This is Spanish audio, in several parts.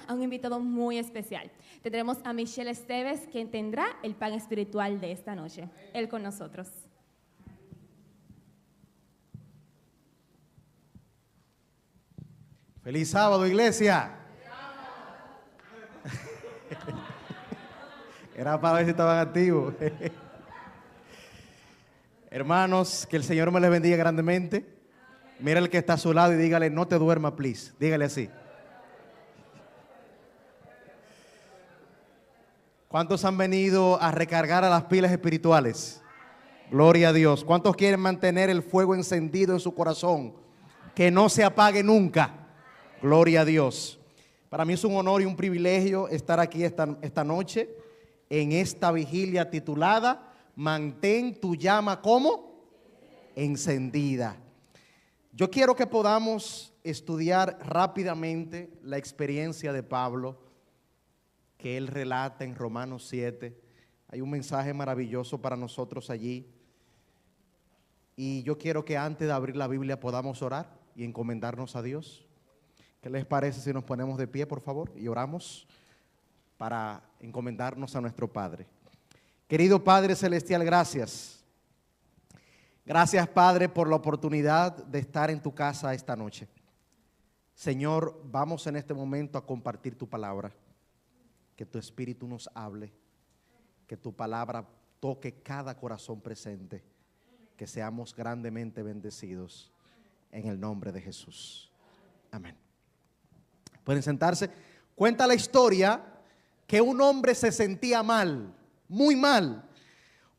a un invitado muy especial. Tendremos a Michelle Esteves, quien tendrá el pan espiritual de esta noche. Él con nosotros. Feliz sábado, iglesia. Era para ver si estaban activos. Hermanos, que el Señor me les bendiga grandemente. Mira el que está a su lado y dígale, no te duermas, please. Dígale así. ¿Cuántos han venido a recargar a las pilas espirituales? Gloria a Dios. ¿Cuántos quieren mantener el fuego encendido en su corazón? Que no se apague nunca. Gloria a Dios. Para mí es un honor y un privilegio estar aquí esta noche en esta vigilia titulada Mantén tu llama ¿cómo? Encendida. Yo quiero que podamos estudiar rápidamente la experiencia de Pablo que él relata en Romanos 7. Hay un mensaje maravilloso para nosotros allí. Y yo quiero que antes de abrir la Biblia podamos orar y encomendarnos a Dios. ¿Qué les parece si nos ponemos de pie, por favor, y oramos para encomendarnos a nuestro Padre? Querido Padre Celestial, gracias. Gracias, Padre, por la oportunidad de estar en tu casa esta noche. Señor, vamos en este momento a compartir tu palabra. Que tu Espíritu nos hable. Que tu palabra toque cada corazón presente. Que seamos grandemente bendecidos en el nombre de Jesús. Amén. Pueden sentarse. Cuenta la historia que un hombre se sentía mal, muy mal,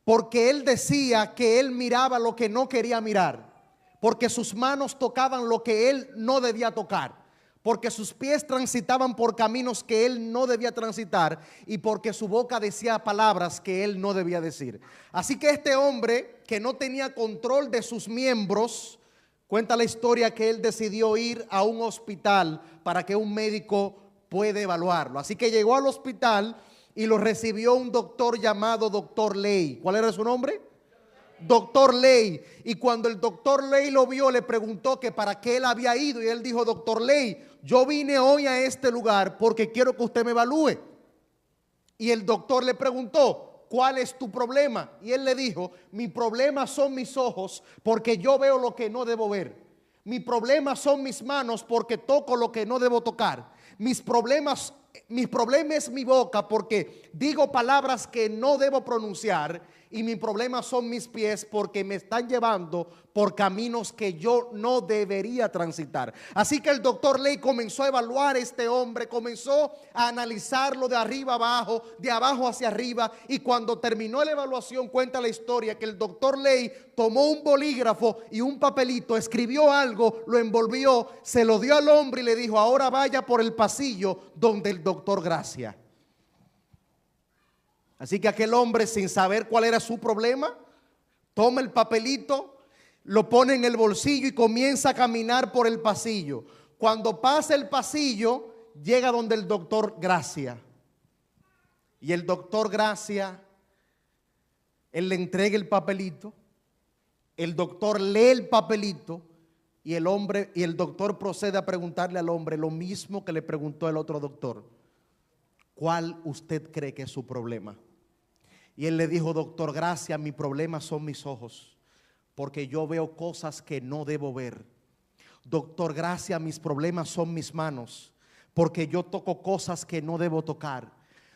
porque él decía que él miraba lo que no quería mirar, porque sus manos tocaban lo que él no debía tocar, porque sus pies transitaban por caminos que él no debía transitar y porque su boca decía palabras que él no debía decir. Así que este hombre que no tenía control de sus miembros, cuenta la historia que él decidió ir a un hospital para que un médico pueda evaluarlo. Así que llegó al hospital y lo recibió un doctor llamado Doctor Ley. ¿Cuál era su nombre? Doctor Ley. Y cuando el Doctor Ley lo vio, le preguntó que para qué él había ido. Y él dijo, Doctor Ley, yo vine hoy a este lugar porque quiero que usted me evalúe. Y el doctor le preguntó, ¿cuál es tu problema? Y él le dijo, mi problema son mis ojos porque yo veo lo que no debo ver. Mi problema son mis manos porque toco lo que no debo tocar. Mi problema es mi boca porque digo palabras que no debo pronunciar. Y mi problema son mis pies porque me están llevando por caminos que yo no debería transitar. Así que el doctor Ley comenzó a evaluar a este hombre, comenzó a analizarlo de arriba abajo, de abajo hacia arriba. Y cuando terminó la evaluación, cuenta la historia que el doctor Ley tomó un bolígrafo y un papelito, escribió algo, lo envolvió, se lo dio al hombre y le dijo, ahora vaya por el pasillo donde el doctor Gracia. Así que aquel hombre, sin saber cuál era su problema, toma el papelito, lo pone en el bolsillo y comienza a caminar por el pasillo. Cuando pasa el pasillo, llega donde el doctor Gracia. Y el doctor Gracia, él le entrega el papelito, el doctor lee el papelito y el doctor procede a preguntarle al hombre lo mismo que le preguntó el otro doctor. ¿Cuál usted cree que es su problema? Y él le dijo, doctor Gracia, mi problema son mis ojos, porque yo veo cosas que no debo ver. Doctor Gracia, mis problemas son mis manos, porque yo toco cosas que no debo tocar.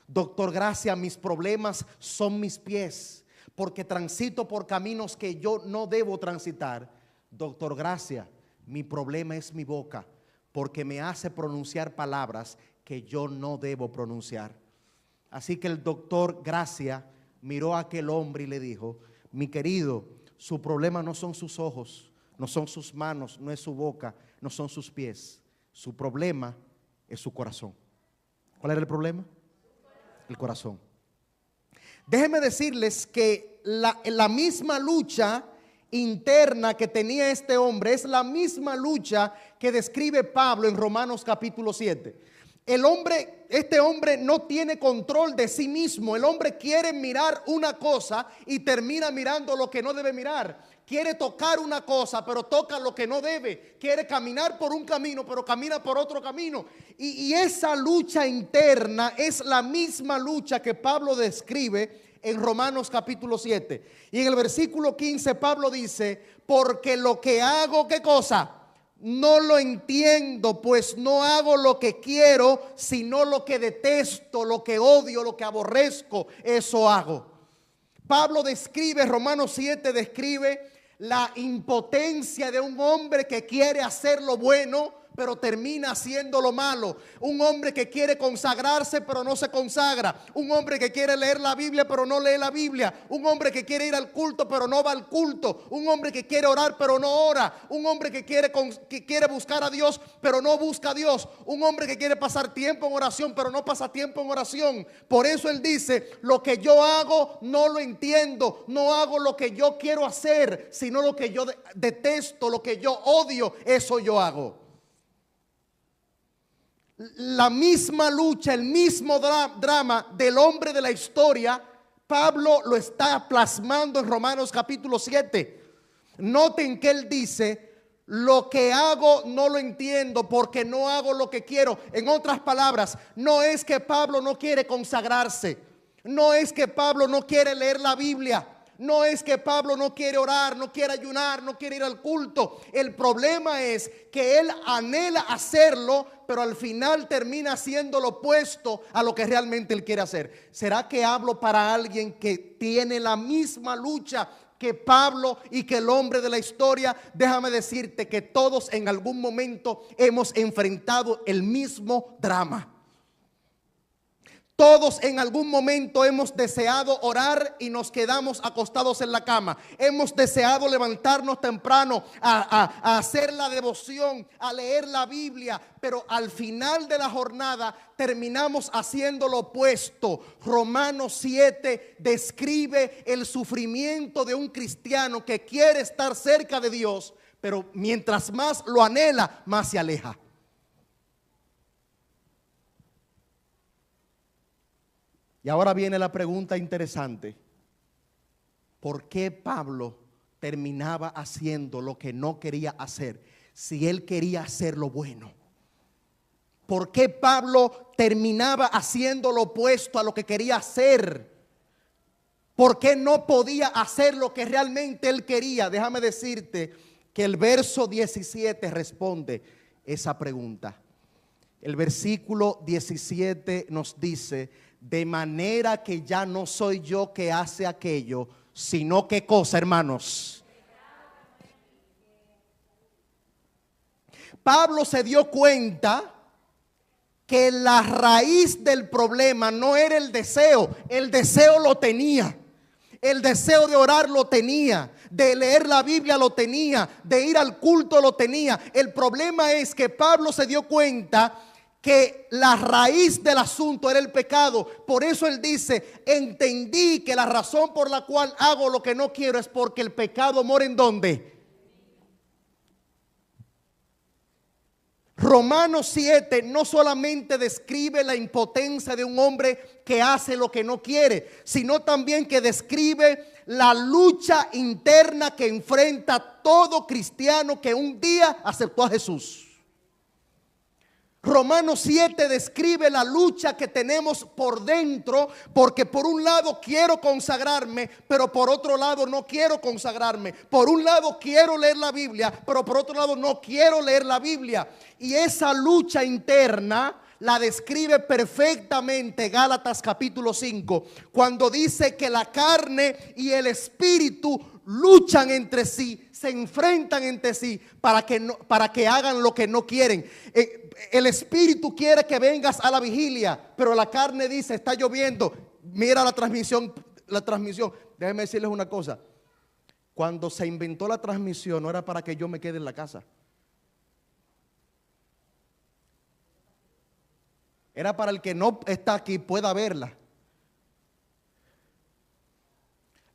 Doctor Gracia, mis problemas son mis pies, porque transito por caminos que yo no debo transitar. Doctor Gracia, mi problema es mi boca, porque me hace pronunciar palabras que yo no debo pronunciar. Así que el doctor Gracia miró a aquel hombre y le dijo, mi querido, su problema no son sus ojos, no son sus manos, no es su boca, no son sus pies. Su problema es su corazón. ¿Cuál era el problema? El corazón. Déjenme decirles que la misma lucha interna que tenía este hombre es la misma lucha que describe Pablo en Romanos capítulo 7. Este hombre no tiene control de sí mismo. El hombre quiere mirar una cosa y termina mirando lo que no debe mirar. quiere tocar una cosa, pero toca lo que no debe. Quiere caminar por un camino, pero camina por otro camino. Y esa lucha interna es la misma lucha que Pablo describe en Romanos capítulo 7. Y en el versículo 15 Pablo dice, porque lo que hago, ¿qué cosa? No lo entiendo, pues no hago lo que quiero, sino lo que detesto, lo que odio, lo que aborrezco, eso hago. Pablo describe, Romanos 7 describe la impotencia de un hombre que quiere hacer lo bueno, pero termina haciendo lo malo. Un hombre que quiere consagrarse, pero no se consagra. Un hombre que quiere leer la Biblia, pero no lee la Biblia. Un hombre que quiere ir al culto, pero no va al culto. Un hombre que quiere orar, pero no ora. Un hombre que quiere buscar a Dios, pero no busca a Dios. Un hombre que quiere pasar tiempo en oración, pero no pasa tiempo en oración. Por eso él dice, lo que yo hago no lo entiendo. No hago lo que yo quiero hacer, sino lo que yo detesto, lo que yo odio, eso yo hago. La misma lucha, el mismo drama del hombre de la historia, Pablo lo está plasmando en Romanos capítulo 7. Noten que él dice, lo que hago no lo entiendo porque no hago lo que quiero. En otras palabras, no es que Pablo no quiere consagrarse, no es que Pablo no quiere leer la Biblia, no es que Pablo no quiere orar, no quiere ayunar, no quiere ir al culto. El problema es que él anhela hacerlo, pero al final termina haciendo lo opuesto a lo que realmente él quiere hacer. ¿Será que hablo para alguien que tiene la misma lucha que Pablo y que el hombre de la historia? Déjame decirte que todos en algún momento hemos enfrentado el mismo drama. Todos en algún momento hemos deseado orar y nos quedamos acostados en la cama. Hemos deseado levantarnos temprano a hacer la devoción, a leer la Biblia, pero al final de la jornada terminamos haciendo lo opuesto. Romanos 7 describe el sufrimiento de un cristiano que quiere estar cerca de Dios, pero mientras más lo anhela, más se aleja. Y ahora viene la pregunta interesante. ¿Por qué Pablo terminaba haciendo lo que no quería hacer si él quería hacer lo bueno? ¿Por qué Pablo terminaba haciendo lo opuesto a lo que quería hacer? ¿Por qué no podía hacer lo que realmente él quería? Déjame decirte que el verso 17 responde esa pregunta. El versículo 17 nos dice, de manera que ya no soy yo que hace aquello, sino ¿qué cosa, hermanos? Pablo se dio cuenta que la raíz del problema no era el deseo lo tenía. El deseo de orar lo tenía, de leer la Biblia lo tenía, de ir al culto lo tenía. El problema es que Pablo se dio cuenta que la raíz del asunto era el pecado. Por eso él dice, entendí que la razón por la cual hago lo que no quiero es porque el pecado mora ¿en dónde? Romanos 7 no solamente describe la impotencia de un hombre que hace lo que no quiere, sino también que describe la lucha interna que enfrenta todo cristiano que un día aceptó a Jesús. Romanos 7 describe la lucha que tenemos por dentro, porque por un lado quiero consagrarme, pero por otro lado no quiero consagrarme. Por un lado quiero leer la Biblia, pero por otro lado no quiero leer la Biblia. Y esa lucha interna la describe perfectamente Gálatas capítulo 5, cuando dice que la carne y el espíritu luchan entre sí, se enfrentan entre sí para que hagan lo que no quieren. El espíritu quiere que vengas a la vigilia, pero la carne dice, está lloviendo, mira la transmisión. Déjenme decirles una cosa, cuando se inventó la transmisión no era para que yo me quede en la casa. Era para el que no está aquí pueda verla.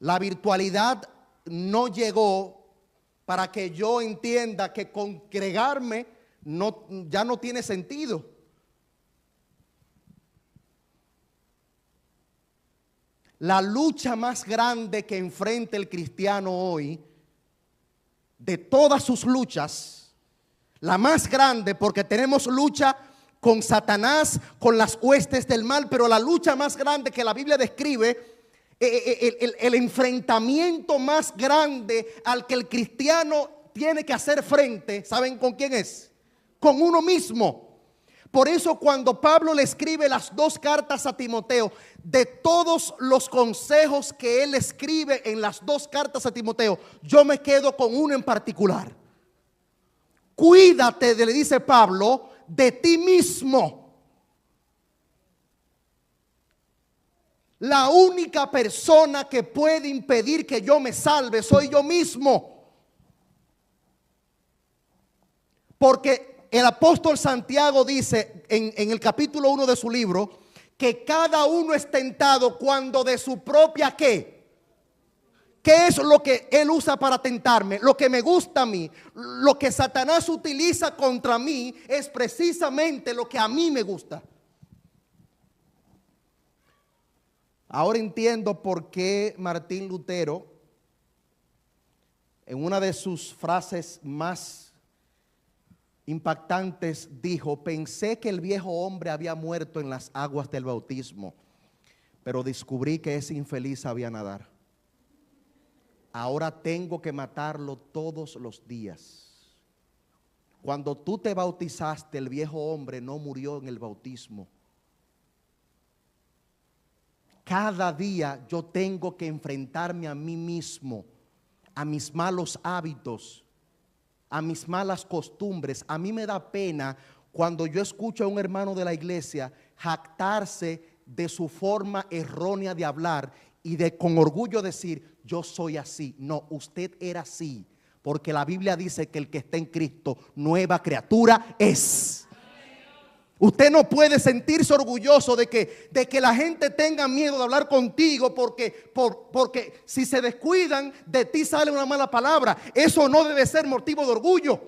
La virtualidad no llegó para que yo entienda que congregarme ya no tiene sentido. La lucha más grande que enfrenta el cristiano hoy de todas sus luchas, la más grande, porque tenemos lucha con Satanás, con las huestes del mal, pero la lucha más grande que la Biblia describe, el enfrentamiento más grande al que el cristiano tiene que hacer frente, ¿saben con quién es? Con uno mismo. Por eso cuando Pablo le escribe las 2 cartas a Timoteo, de todos los consejos que él escribe en las 2 cartas a Timoteo, yo me quedo con uno en particular. Cuídate, le dice Pablo, de ti mismo. La única persona que puede impedir que yo me salve soy yo mismo. Porque el apóstol Santiago dice en el capítulo 1 de su libro que cada uno es tentado cuando de su propia ¿qué? ¿Qué es lo que él usa para tentarme? Lo que me gusta a mí, lo que Satanás utiliza contra mí es precisamente lo que a mí me gusta. Ahora entiendo por qué Martín Lutero, en una de sus frases más impactantes, dijo: pensé que el viejo hombre había muerto en las aguas del bautismo, pero descubrí que ese infeliz sabía nadar. Ahora tengo que matarlo todos los días. Cuando tú te bautizaste, el viejo hombre no murió en el bautismo. Cada día yo tengo que enfrentarme a mí mismo, a mis malos hábitos, a mis malas costumbres. A mí me da pena cuando yo escucho a un hermano de la iglesia jactarse de su forma errónea de hablar y de con orgullo decir: yo soy así. No, usted era así, porque la Biblia dice que el que está en Cristo, nueva criatura es. Usted no puede sentirse orgulloso de que la gente tenga miedo de hablar contigo porque si se descuidan, de ti sale una mala palabra. Eso no debe ser motivo de orgullo.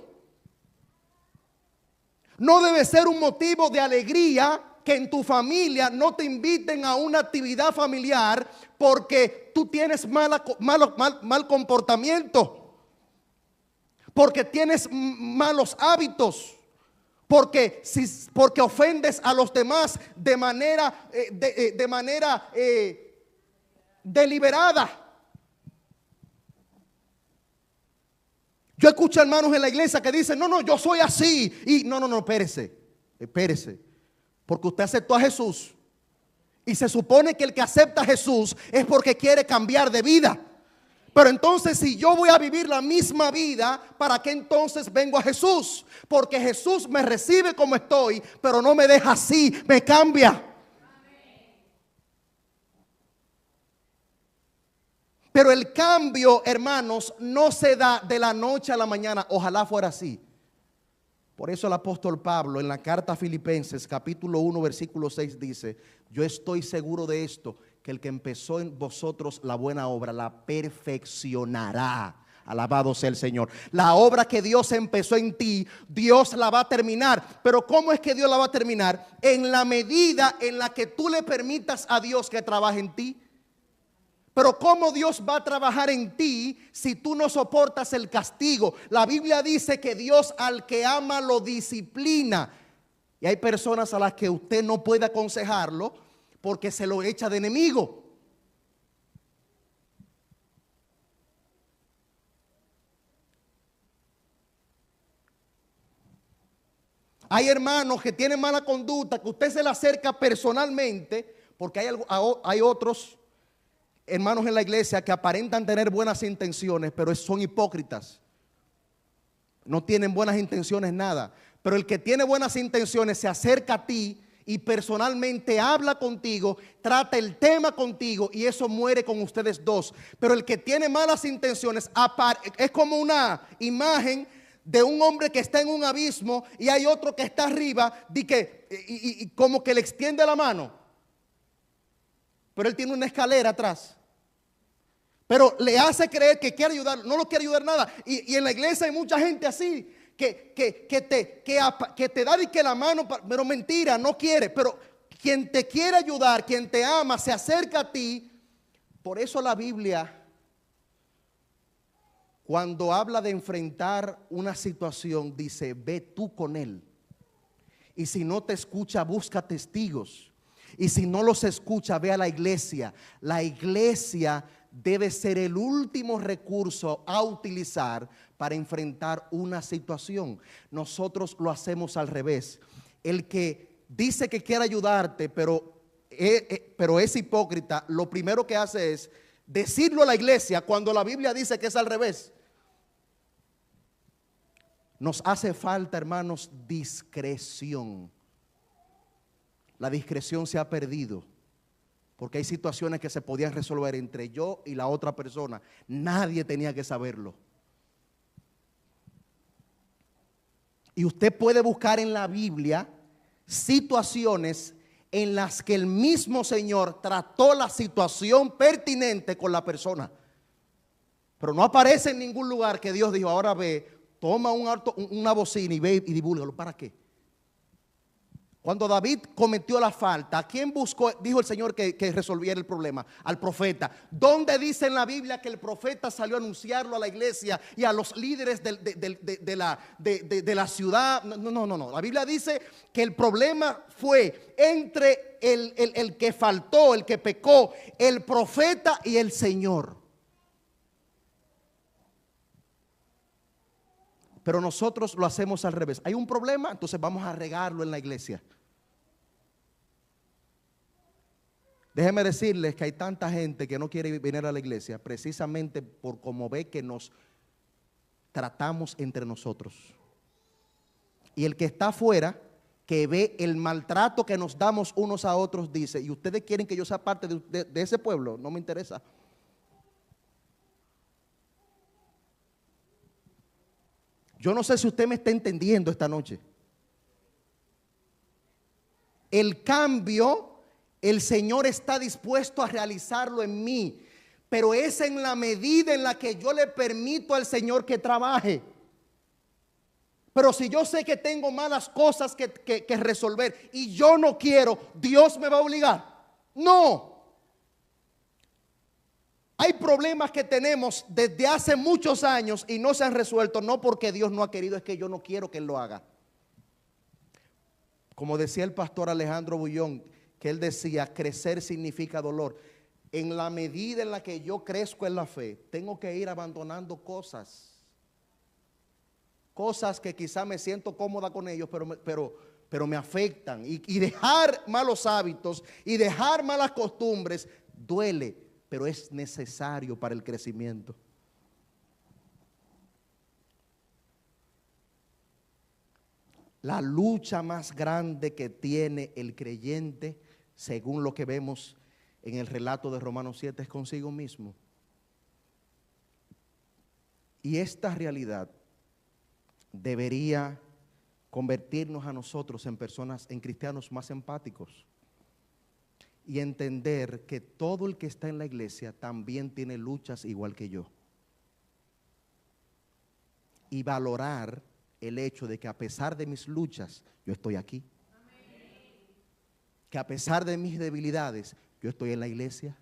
No debe ser un motivo de alegría que en tu familia no te inviten a una actividad familiar porque tú tienes mal comportamiento, porque tienes malos hábitos. Porque ofendes a los demás de manera deliberada. Yo escucho hermanos en la iglesia que dicen: no, yo soy así. Y no, espérese. Porque usted aceptó a Jesús. Y se supone que el que acepta a Jesús es porque quiere cambiar de vida. Pero entonces, si yo voy a vivir la misma vida, ¿para qué entonces vengo a Jesús? Porque Jesús me recibe como estoy, pero no me deja así, me cambia. Pero el cambio, hermanos, no se da de la noche a la mañana. Ojalá fuera así. Por eso el apóstol Pablo en la carta a Filipenses capítulo 1 versículo 6 dice: yo estoy seguro de esto, que el que empezó en vosotros la buena obra la perfeccionará. Alabado sea el Señor. La obra que Dios empezó en ti, Dios la va a terminar. Pero ¿cómo es que Dios la va a terminar? En la medida en la que tú le permitas a Dios que trabaje en ti. Pero ¿cómo Dios va a trabajar en ti si tú no soportas el castigo? La Biblia dice que Dios al que ama lo disciplina. Y hay personas a las que usted no puede aconsejarlo porque se lo echa de enemigo. Hay hermanos que tienen mala conducta, que usted se le acerca personalmente, porque hay otros hermanos en la iglesia que aparentan tener buenas intenciones, pero son hipócritas. No tienen buenas intenciones nada. Pero el que tiene buenas intenciones se acerca a ti y personalmente habla contigo, trata el tema contigo y eso muere con ustedes dos. Pero el que tiene malas intenciones es como una imagen de un hombre que está en un abismo y hay otro que está arriba y como que le extiende la mano. Pero él tiene una escalera atrás. Pero le hace creer que quiere ayudar, no lo quiere ayudar nada. Y en la iglesia hay mucha gente así que te da la mano, pero mentira, no quiere. Pero quien te quiere ayudar, quien te ama, se acerca a ti. Por eso la Biblia cuando habla de enfrentar una situación, dice, ve tú con él. Y si no te escucha, busca testigos. Y si no los escucha, ve a la iglesia. La iglesia debe ser el último recurso a utilizar para enfrentar una situación. Nosotros lo hacemos al revés. El que dice que quiere ayudarte, pero es hipócrita, lo primero que hace es decirlo a la iglesia cuando la Biblia dice que es al revés. Nos hace falta, hermanos, discreción. La discreción se ha perdido porque hay situaciones que se podían resolver entre yo y la otra persona. Nadie tenía que saberlo. Y usted puede buscar en la Biblia situaciones en las que el mismo Señor trató la situación pertinente con la persona. Pero no aparece en ningún lugar que Dios dijo, ahora ve, toma una bocina y ve y divúlgalo. ¿Para qué? Cuando David cometió la falta, ¿a quién buscó? Dijo el Señor que resolviera el problema. Al profeta. ¿Dónde dice en la Biblia que el profeta salió a anunciarlo a la iglesia y a los líderes de la ciudad? No. La Biblia dice que el problema fue entre el que faltó, el que pecó, el profeta y el Señor. Pero nosotros lo hacemos al revés. Hay un problema, entonces vamos a regarlo en la iglesia. Déjenme decirles que hay tanta gente que no quiere venir a la iglesia precisamente por cómo ve que nos tratamos entre nosotros. Y el que está afuera, que ve el maltrato que nos damos unos a otros, dice, ¿y ustedes quieren que yo sea parte de ese pueblo? No me interesa. Yo no sé si usted me está entendiendo esta noche. El cambio, el Señor está dispuesto a realizarlo en mí, pero es en la medida en la que yo le permito al Señor que trabaje. Pero si yo sé que tengo malas cosas que resolver y yo no quiero, ¿Dios me va a obligar? No. Hay problemas que tenemos desde hace muchos años y no se han resuelto, no porque Dios no ha querido, es que yo no quiero que Él lo haga. Como decía el pastor Alejandro Bullón, que él decía, crecer significa dolor. En la medida en la que yo crezco en la fe, tengo que ir abandonando cosas que quizá me siento cómoda con ellos, pero me afectan. Y dejar malos hábitos y dejar malas costumbres duele, pero es necesario para el crecimiento. La lucha más grande que tiene el creyente, según lo que vemos en el relato de Romanos 7, es consigo mismo. Y esta realidad debería convertirnos a nosotros en personas, en cristianos más empáticos. Y entender que todo el que está en la iglesia también tiene luchas igual que yo. Y valorar el hecho de que a pesar de mis luchas, yo estoy aquí. Que a pesar de mis debilidades, yo estoy en la iglesia.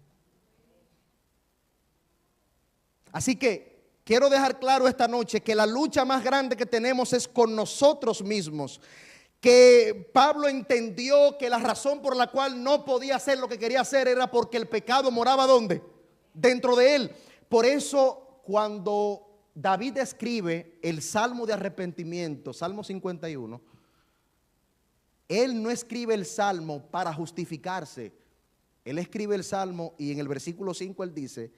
Así que quiero dejar claro esta noche que la lucha más grande que tenemos es con nosotros mismos. Que Pablo entendió que la razón por la cual no podía hacer lo que quería hacer era porque el pecado moraba ¿dónde? Dentro de él. Por eso cuando David escribe el Salmo de arrepentimiento, Salmo 51, él no escribe el Salmo para justificarse. Él escribe el Salmo y en el versículo 5 él dice,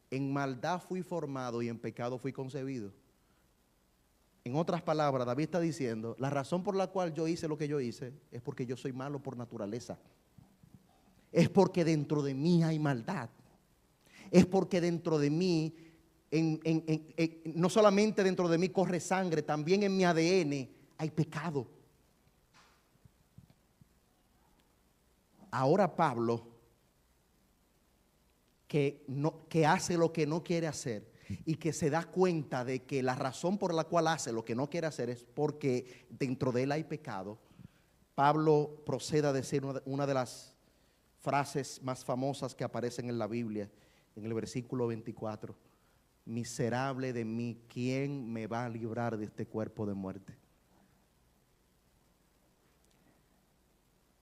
en maldad fui formado y en pecado fui concebido. En otras palabras, David está diciendo, la razón por la cual yo hice lo que yo hice es porque yo soy malo por naturaleza. Es porque dentro de mí hay maldad. Es porque dentro de mí, no solamente dentro de mí corre sangre, también en mi ADN hay pecado. Ahora Pablo, que hace lo que no quiere hacer, y que se da cuenta de que la razón por la cual hace lo que no quiere hacer es porque dentro de él hay pecado, Pablo procede a decir una de las frases más famosas que aparecen en la Biblia, en el versículo 24. miserable de mí, ¿quién me va a librar de este cuerpo de muerte?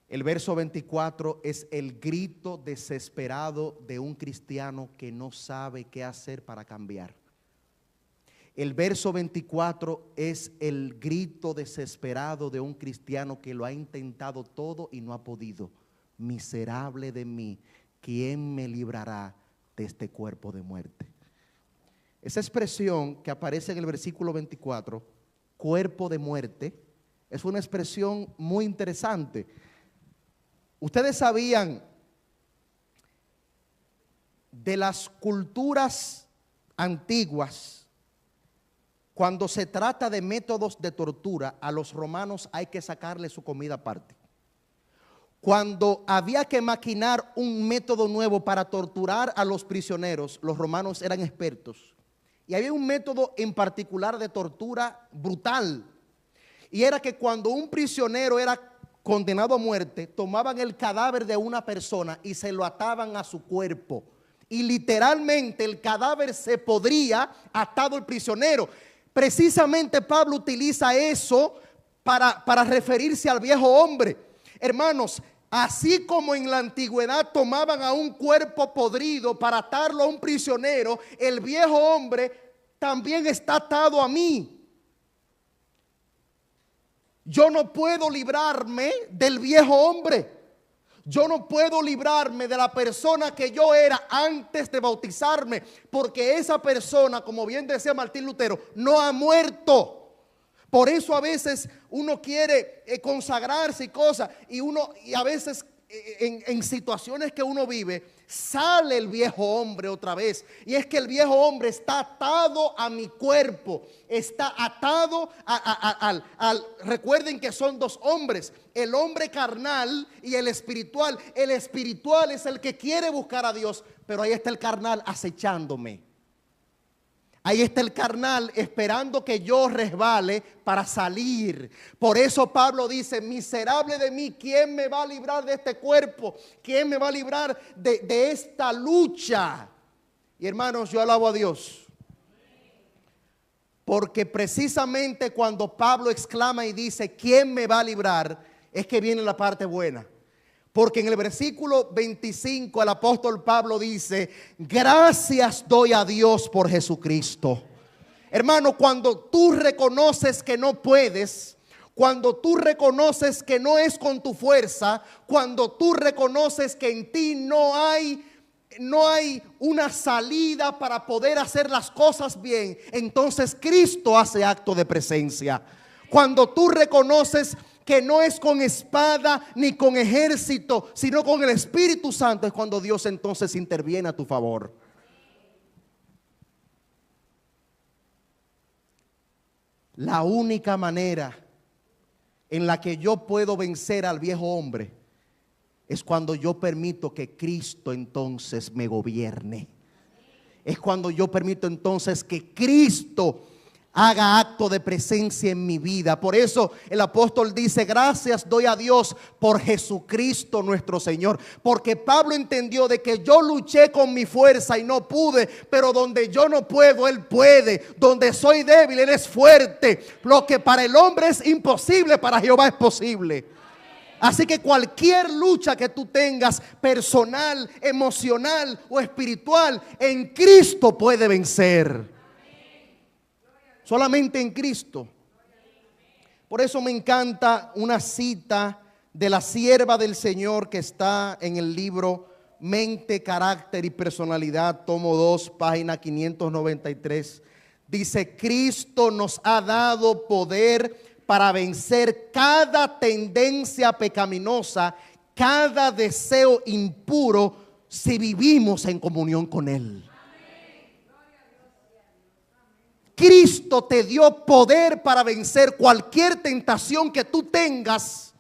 El verso 24 es el grito desesperado de un cristiano que no sabe qué hacer para cambiar. El verso 24 es el grito desesperado de un cristiano que lo ha intentado todo y no ha podido. Miserable de mí, ¿quién me librará de este cuerpo de muerte? Esa expresión que aparece en el versículo 24, cuerpo de muerte, es una expresión muy interesante. Ustedes sabían de las culturas antiguas, cuando se trata de métodos de tortura, a los romanos hay que sacarle su comida aparte. Cuando había que maquinar un método nuevo para torturar a los prisioneros, los romanos eran expertos. Y había un método en particular de tortura brutal. Y era que cuando un prisionero era condenado a muerte, tomaban el cadáver de una persona y se lo ataban a su cuerpo. Y literalmente el cadáver se podría atado al prisionero. Precisamente Pablo utiliza eso para referirse al viejo hombre. Hermanos, así como en la antigüedad tomaban a un cuerpo podrido para atarlo a un prisionero, el viejo hombre también está atado a mí. Yo no puedo librarme del viejo hombre. Yo no puedo librarme de la persona que yo era antes de bautizarme, porque esa persona, como bien decía Martín Lutero, no ha muerto. Por eso a veces uno quiere consagrarse y cosas, y a veces en situaciones que uno vive, sale el viejo hombre otra vez. Y es que el viejo hombre está atado a mi cuerpo, está atado recuerden que son dos hombres, el hombre carnal y el espiritual. El espiritual es el que quiere buscar a Dios, pero ahí está el carnal acechándome. Ahí está el carnal esperando que yo resbale para salir. Por eso Pablo dice, miserable de mí, ¿quién me va a librar de este cuerpo? ¿Quién me va a librar de esta lucha? Y hermanos, yo alabo a Dios. Porque precisamente cuando Pablo exclama y dice, ¿quién me va a librar? Es que viene la parte buena. Porque en el versículo 25 el apóstol Pablo dice, gracias doy a Dios por Jesucristo. Hermano, cuando tú reconoces que no puedes, cuando tú reconoces que no es con tu fuerza, cuando tú reconoces que en ti no hay una salida para poder hacer las cosas bien, entonces Cristo hace acto de presencia. Cuando tú reconoces que no es con espada ni con ejército, sino con el Espíritu Santo, es cuando Dios entonces interviene a tu favor. La única manera en la que yo puedo vencer al viejo hombre es cuando yo permito que Cristo entonces me gobierne. Es cuando yo permito entonces que Cristo haga acto de presencia en mi vida. Por eso el apóstol dice, gracias doy a Dios por Jesucristo nuestro Señor. Porque Pablo entendió de que yo luché con mi fuerza y no pude, pero donde yo no puedo, Él puede. Donde soy débil, Él es fuerte. Lo que para el hombre es imposible, para Jehová es posible. Así que cualquier lucha que tú tengas, personal, emocional o espiritual, en Cristo puede vencer. Solamente en Cristo. Por eso me encanta una cita de la sierva del Señor que está en el libro Mente, Carácter y Personalidad, tomo 2, página 593. Dice, Cristo nos ha dado poder para vencer cada tendencia pecaminosa, cada deseo impuro, si vivimos en comunión con Él. Cristo te dio poder para vencer cualquier tentación que tú tengas.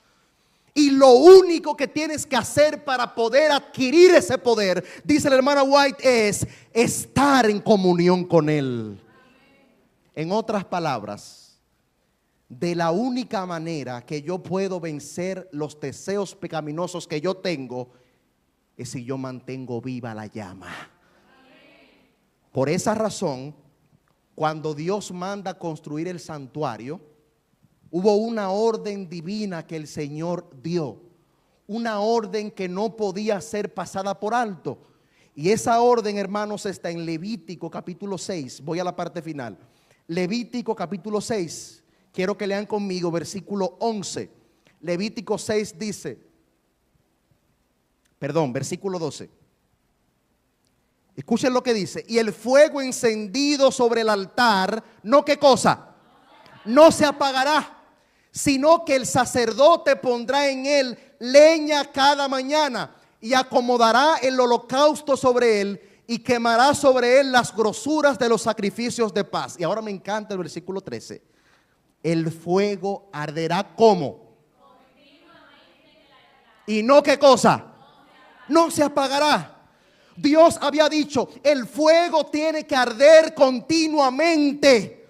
Y lo único que tienes que hacer para poder adquirir ese poder, dice la hermana White, es estar en comunión con Él. En otras palabras, de la única manera que yo puedo vencer los deseos pecaminosos que yo tengo es si yo mantengo viva la llama. Por esa razón, cuando Dios manda construir el santuario, hubo una orden divina que el Señor dio. Una orden que no podía ser pasada por alto. Y esa orden, hermanos, está en Levítico capítulo 6. Voy a la parte final. Levítico capítulo 6. Quiero que lean conmigo versículo 11. Levítico 6 dice, versículo 12. Escuchen lo que dice. Y el fuego encendido sobre el altar, ¿no qué cosa? No se apagará, sino que el sacerdote pondrá en él leña cada mañana y acomodará el holocausto sobre él y quemará sobre él las grosuras de los sacrificios de paz. Y ahora me encanta el versículo 13. El fuego arderá ¿cómo? Y no qué cosa. No se apagará. Dios había dicho, el fuego tiene que arder continuamente.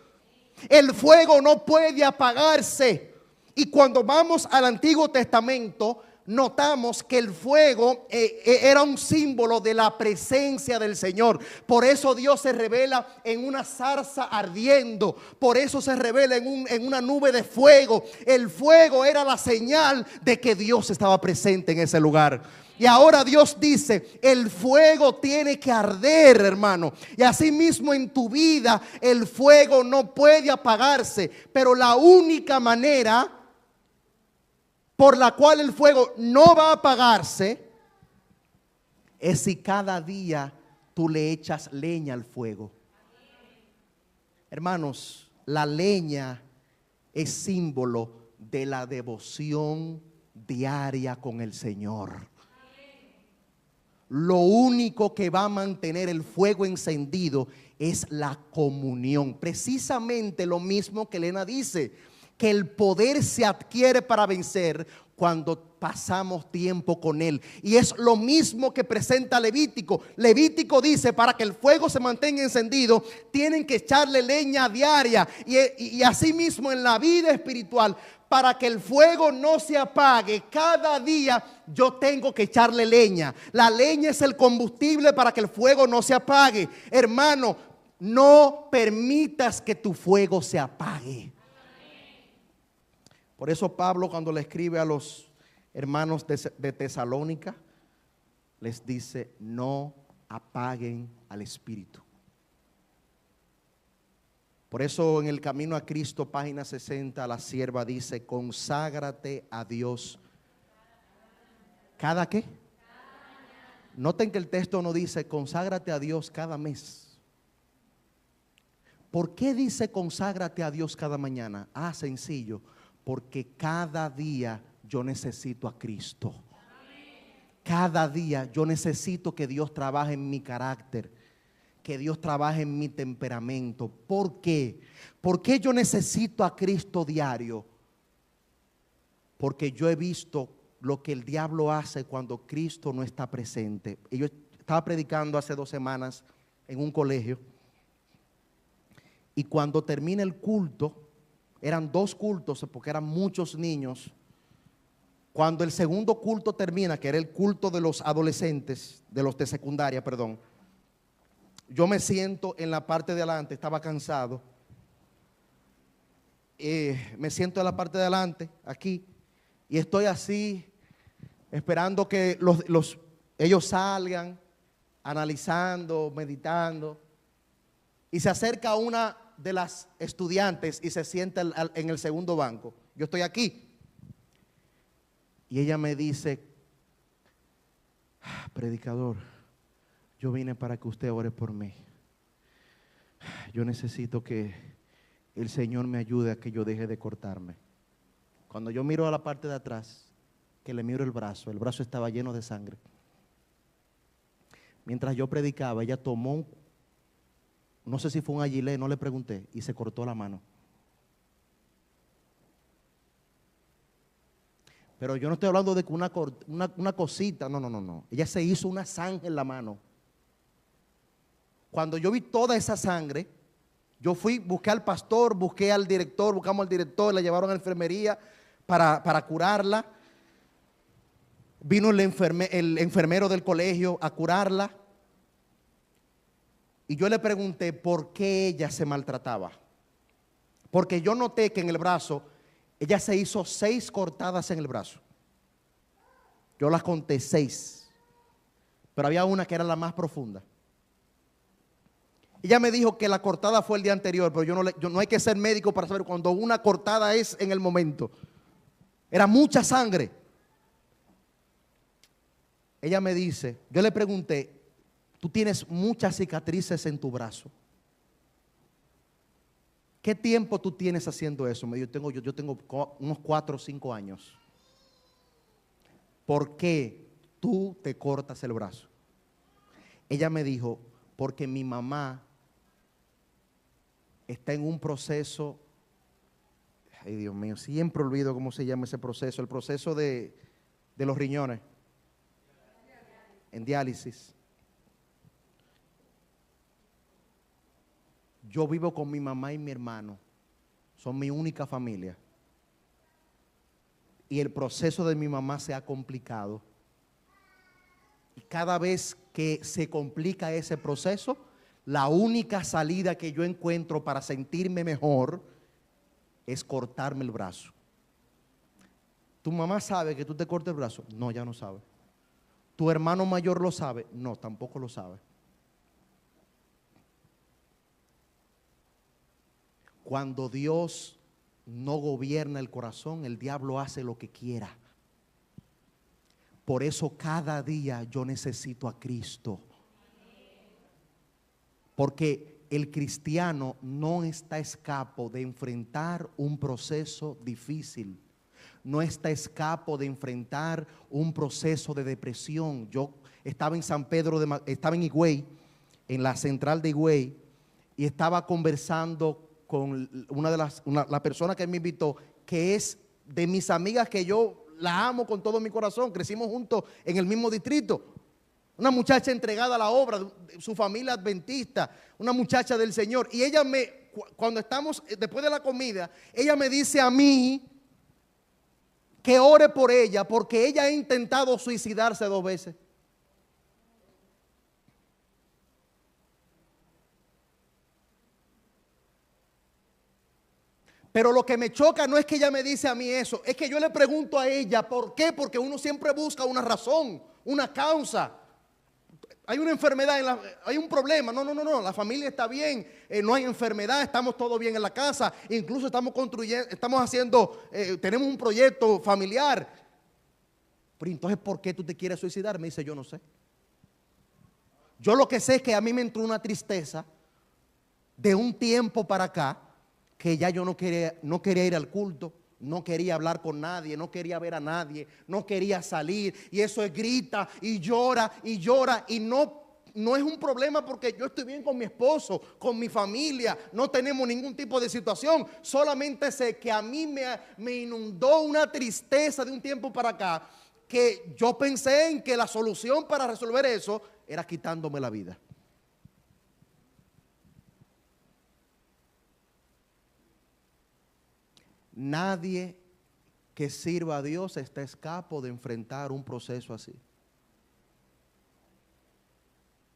El fuego no puede apagarse. Y cuando vamos al Antiguo Testamento, notamos que el fuego era un símbolo de la presencia del Señor. Por eso Dios se revela en una zarza ardiendo. Por eso se revela en una nube de fuego. El fuego era la señal de que Dios estaba presente en ese lugar. Y ahora Dios dice, el fuego tiene que arder, hermano. Y así mismo en tu vida el fuego no puede apagarse. Pero la única manera por la cual el fuego no va a apagarse es si cada día tú le echas leña al fuego. Hermanos, la leña es símbolo de la devoción diaria con el Señor. Lo único que va a mantener el fuego encendido es la comunión. Precisamente lo mismo que Elena dice, que el poder se adquiere para vencer cuando pasamos tiempo con Él. Y es lo mismo que presenta Levítico. Levítico dice, para que el fuego se mantenga encendido, tienen que echarle leña diaria. Y así mismo en la vida espiritual, para que el fuego no se apague, cada día yo tengo que echarle leña. La leña es el combustible para que el fuego no se apague. Hermano, no permitas que tu fuego se apague. Por eso Pablo, cuando le escribe a los hermanos de Tesalónica, les dice, no apaguen al Espíritu. Por eso en el Camino a Cristo, página 60, la sierva dice, conságrate a Dios. ¿Cada qué? Noten que el texto no dice, conságrate a Dios cada mes. ¿Por qué dice conságrate a Dios cada mañana? Sencillo, porque cada día yo necesito a Cristo. Cada día yo necesito que Dios trabaje en mi carácter, que Dios trabaje en mi temperamento. ¿Por qué? ¿Por qué yo necesito a Cristo diario? Porque yo he visto lo que el diablo hace cuando Cristo no está presente. Y yo estaba predicando hace 2 semanas en un colegio, y cuando termina el culto, eran 2 cultos porque eran muchos niños. Cuando el segundo culto termina, que era el culto de los adolescentes, de los de secundaria, perdón, yo me siento en la parte de adelante, estaba cansado. Me siento en la parte de adelante, aquí, y estoy así, esperando que ellos salgan, analizando, meditando. Y se acerca una de las estudiantes y se sienta en el segundo banco. Yo estoy aquí. Y ella me dice, predicador, yo vine para que usted ore por mí. Yo necesito que el Señor me ayude a que yo deje de cortarme. Cuando yo miro a la parte de atrás, que le miro el brazo estaba lleno de sangre. Mientras yo predicaba, ella tomó, no sé si fue un agilé, no le pregunté, y se cortó la mano. Pero yo no estoy hablando de una cosita, no. Ella se hizo una zanja en la mano. Cuando yo vi toda esa sangre, yo busqué al pastor, busqué al director, buscamos al director, la llevaron a la enfermería para curarla. Vino el enfermero del colegio a curarla. Y yo le pregunté por qué ella se maltrataba. Porque yo noté que en el brazo, ella se hizo 6 cortadas en el brazo. Yo las conté 6. Pero había una que era la más profunda. Ella me dijo que la cortada fue el día anterior, pero yo no hay que ser médico para saber cuando una cortada es en el momento. Era mucha sangre. Ella me dice, yo le pregunté, tú tienes muchas cicatrices en tu brazo. ¿Qué tiempo tú tienes haciendo eso? Me dijo, yo tengo unos 4 o 5 años. ¿Por qué tú te cortas el brazo? Ella me dijo, porque mi mamá está en un proceso, ay Dios mío, siempre olvido cómo se llama ese proceso, el proceso de los riñones, en diálisis. Yo vivo con mi mamá y mi hermano, son mi única familia. Y el proceso de mi mamá se ha complicado. Y cada vez que se complica ese proceso, la única salida que yo encuentro para sentirme mejor es cortarme el brazo. ¿Tu mamá sabe que tú te cortas el brazo? No, ya no sabe. ¿Tu hermano mayor lo sabe? No, tampoco lo sabe. Cuando Dios no gobierna el corazón, el diablo hace lo que quiera. Por eso cada día yo necesito a Cristo. Porque el cristiano no está escapo de enfrentar un proceso difícil. No está escapo de enfrentar un proceso de depresión. Yo estaba en San Pedro, estaba en Higüey, en la central de Higüey, y estaba conversando con la persona que me invitó, que es de mis amigas que yo la amo con todo mi corazón. Crecimos juntos en el mismo distrito. Una muchacha entregada a la obra, su familia adventista, una muchacha del Señor. Y ella cuando estamos después de la comida, ella me dice a mí que ore por ella porque ella ha intentado suicidarse 2 veces. Pero lo que me choca no es que ella me dice a mí eso, es que yo le pregunto a ella, ¿por qué? Porque uno siempre busca una razón, una causa. Hay una enfermedad, hay un problema. No, la familia está bien, no hay enfermedad, estamos todos bien en la casa, incluso estamos construyendo, tenemos un proyecto familiar. Pero entonces, ¿por qué tú te quieres suicidar? Me dice, yo no sé. Yo lo que sé es que a mí me entró una tristeza de un tiempo para acá, que ya yo no quería ir al culto, no quería hablar con nadie, no quería ver a nadie, no quería salir, y eso es grita y llora, y no es un problema porque yo estoy bien con mi esposo, con mi familia, no tenemos ningún tipo de situación, solamente sé que a mí me inundó una tristeza de un tiempo para acá, que yo pensé en que la solución para resolver eso era quitándome la vida. Nadie que sirva a Dios está escapo de enfrentar un proceso así.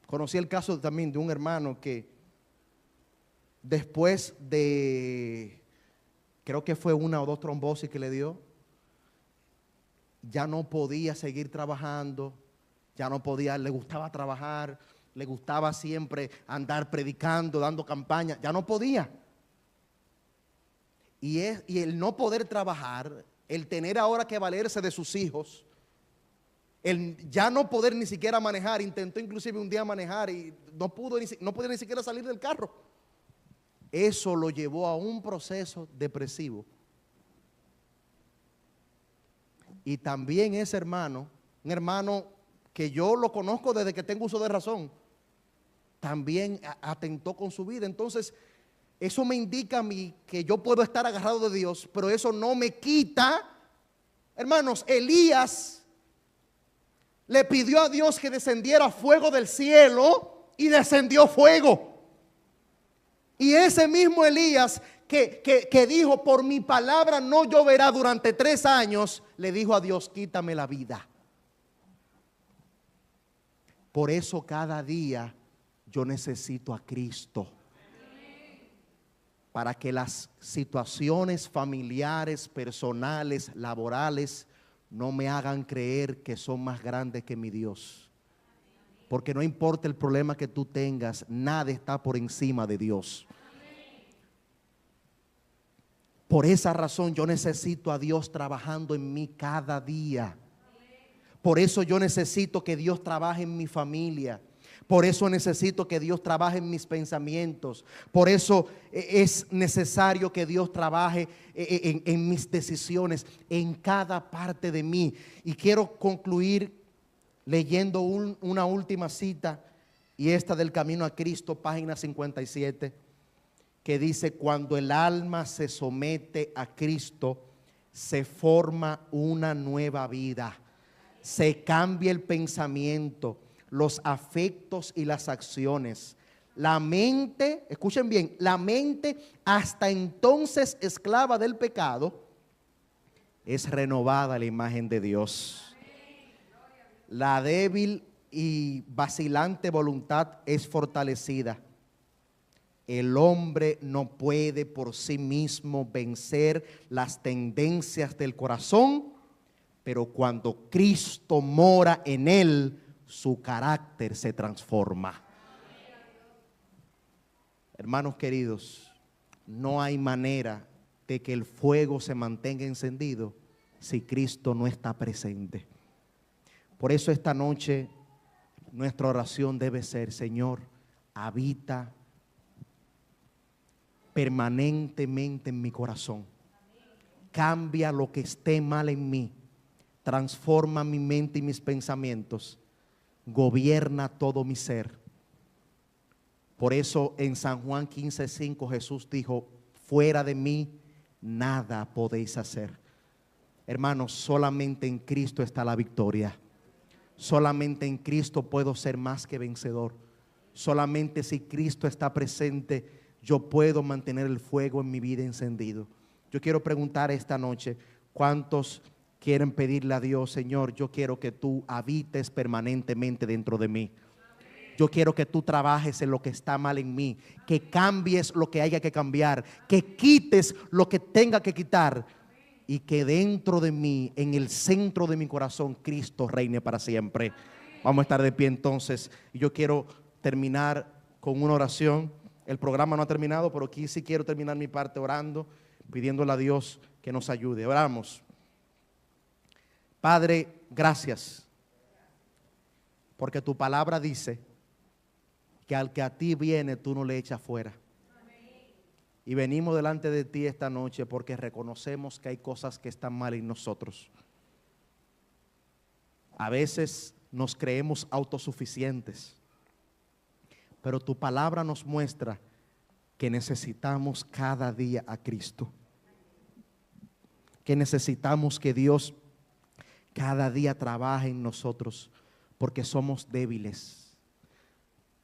Conocí el caso también de un hermano que después de, creo que fue 1 o 2 trombosis que le dio, ya no podía seguir trabajando, ya no podía, le gustaba trabajar, le gustaba siempre andar predicando, dando campaña, ya no podía. Y el no poder trabajar, el tener ahora que valerse de sus hijos, el ya no poder ni siquiera manejar, intentó inclusive un día manejar y no podía ni siquiera salir del carro. Eso lo llevó a un proceso depresivo. Y también ese hermano, un hermano que yo lo conozco desde que tengo uso de razón, también atentó con su vida. Entonces, eso me indica a mí que yo puedo estar agarrado de Dios, pero eso no me quita. Hermanos, Elías le pidió a Dios que descendiera fuego del cielo y descendió fuego. Y ese mismo Elías que dijo, por mi palabra no lloverá durante 3 años, le dijo a Dios, quítame la vida. Por eso cada día yo necesito a Cristo para que las situaciones familiares, personales, laborales, no me hagan creer que son más grandes que mi Dios. Porque no importa el problema que tú tengas, nada está por encima de Dios. Por esa razón yo necesito a Dios trabajando en mí cada día. Por eso yo necesito que Dios trabaje en mi familia. Por eso necesito que Dios trabaje en mis pensamientos. Por eso es necesario que Dios trabaje en mis decisiones, en cada parte de mí. Y quiero concluir leyendo una última cita, y esta del Camino a Cristo, página 57, que dice: cuando el alma se somete a Cristo, se forma una nueva vida. Se cambia el pensamiento, los afectos y las acciones. La mente, escuchen bien, la mente hasta entonces esclava del pecado, es renovada a la imagen de Dios. La débil y vacilante voluntad es fortalecida. El hombre no puede por sí mismo vencer las tendencias del corazón, pero cuando Cristo mora en él, su carácter se transforma. Hermanos queridos, no hay manera de que el fuego se mantenga encendido si Cristo no está presente. Por eso esta noche nuestra oración debe ser: Señor, habita permanentemente en mi corazón. Cambia lo que esté mal en mí. Transforma mi mente y mis pensamientos. Gobierna todo mi ser. Por eso en San Juan 15:5 Jesús dijo: fuera de mí nada podéis hacer. Hermanos, solamente en Cristo está la victoria. Solamente en Cristo puedo ser más que vencedor. Solamente si Cristo está presente, yo puedo mantener el fuego en mi vida encendido. Yo quiero preguntar esta noche: ¿cuántos quieren pedirle a Dios: Señor, yo quiero que tú habites permanentemente dentro de mí? Yo quiero que tú trabajes en lo que está mal en mí, que cambies lo que haya que cambiar, que quites lo que tenga que quitar, y que dentro de mí, en el centro de mi corazón, Cristo reine para siempre. Vamos a estar de pie entonces. Y yo quiero terminar con una oración. El programa no ha terminado, pero aquí sí quiero terminar mi parte orando, pidiéndole a Dios que nos ayude. Oramos. Padre, gracias, porque tu palabra dice que al que a ti viene, tú no le echas fuera. Y venimos delante de ti esta noche porque reconocemos que hay cosas que están mal en nosotros. A veces nos creemos autosuficientes, pero tu palabra nos muestra que necesitamos cada día a Cristo. Que necesitamos que Dios cada día trabaje en nosotros, porque somos débiles.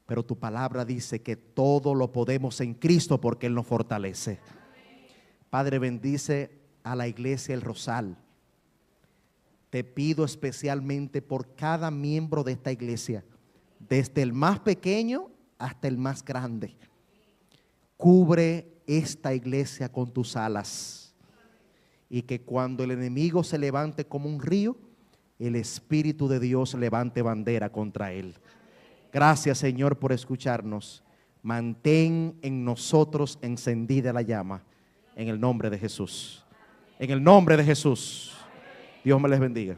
Pero tu palabra dice que todo lo podemos en Cristo porque Él nos fortalece. Padre, bendice a la iglesia El Rosal. Te pido especialmente por cada miembro de esta iglesia, desde el más pequeño hasta el más grande. Cubre esta iglesia con tus alas, y que cuando el enemigo se levante como un río, el Espíritu de Dios levante bandera contra él. Gracias, Señor, por escucharnos. Mantén en nosotros encendida la llama, en el nombre de Jesús. En el nombre de Jesús. Dios me les bendiga.